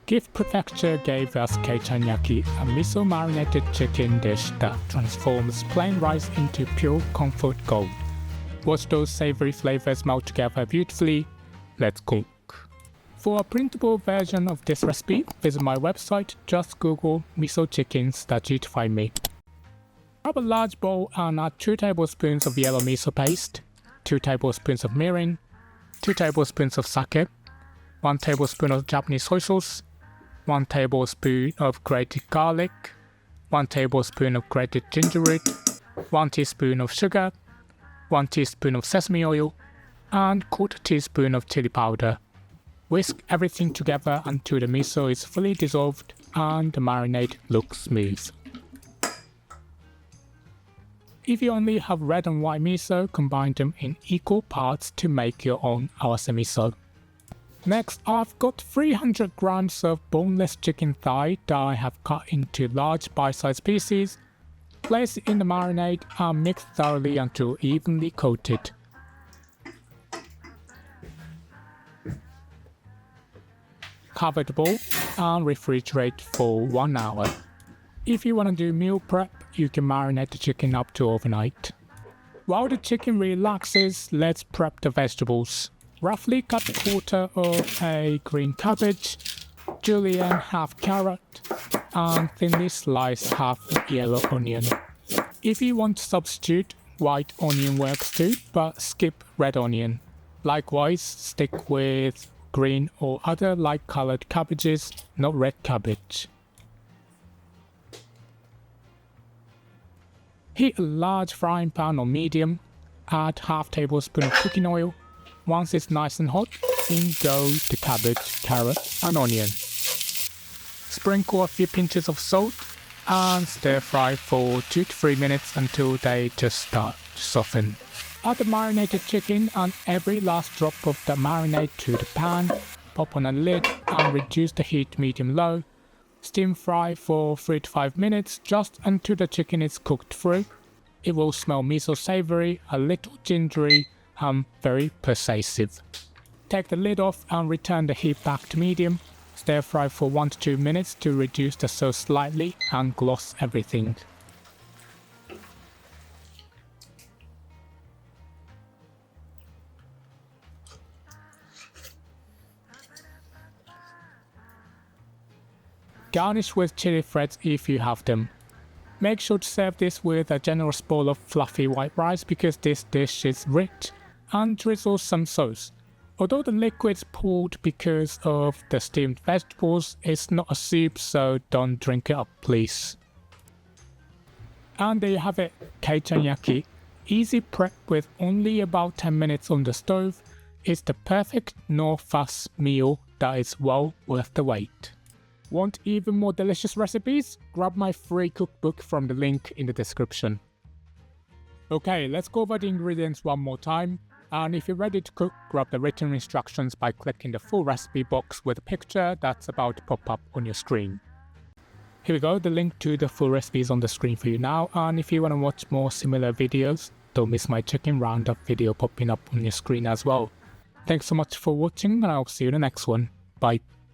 Gift Prefecture gave us Keichan Yaki, a miso marinated chicken dish that transforms plain rice into pure comfort gold. Watch those savory flavors melt together beautifully. Let's cook. For a printable version of this recipe, visit my website, just Google miso chicken Sudachi to find me. Grab a large bowl and add 2 tablespoons of yellow miso paste, 2 tablespoons of mirin, 2 tablespoons of sake, 1 tablespoon of Japanese soy sauce, 1 tablespoon of grated garlic, 1 tablespoon of grated ginger root, 1 teaspoon of sugar, 1 teaspoon of sesame oil, and 1/4 teaspoon of chili powder. Whisk everything together until the miso is fully dissolved and the marinade looks smooth. If you only have red and white miso, combine them in equal parts to make your own awase miso. Next, I've got 300 grams of boneless chicken thigh that I have cut into large bite-sized pieces. Place it in the marinade and mix thoroughly until evenly coated. Cover the bowl and refrigerate for 1 hour. If you want to do meal prep, you can marinate the chicken up to overnight. While the chicken relaxes, let's prep the vegetables. Roughly cut 1/4 of a green cabbage, julienne half carrot, and thinly slice half yellow onion. If you want to substitute, white onion works too, but skip red onion. Likewise, stick with green or other light colored cabbages, not red cabbage. Heat a large frying pan on medium, add half tablespoon of cooking oil. Once it's nice and hot, in go the cabbage, carrot and onion. Sprinkle a few pinches of salt and stir fry for 2 to 3 minutes until they just start to soften. Add the marinated chicken and every last drop of the marinade to the pan. Pop on a lid and reduce the heat medium-low. Steam fry for 3 to 5 minutes just until the chicken is cooked through. It will smell miso savory, a little gingery, and very persuasive. Take the lid off and return the heat back to medium. Stir fry for 1 to 2 minutes to reduce the sauce slightly and gloss everything. Garnish with chili threads if you have them. Make sure to serve this with a generous bowl of fluffy white rice because this dish is rich, and drizzle some sauce. Although the liquid's poured because of the steamed vegetables, it's not a soup, so don't drink it up please. And there you have it, Keichan Yaki. Easy prep with only about 10 minutes on the stove. It's the perfect no fuss meal that is well worth the wait. Want even more delicious recipes? Grab my free cookbook from the link in the description. Okay, let's go over the ingredients one more time. And if you're ready to cook, grab the written instructions by clicking the full recipe box with a picture that's about to pop up on your screen. Here we go, the link to the full recipe is on the screen for you now, and if you want to watch more similar videos, don't miss my chicken roundup video popping up on your screen as well. Thanks so much for watching, and I'll see you in the next one. Bye.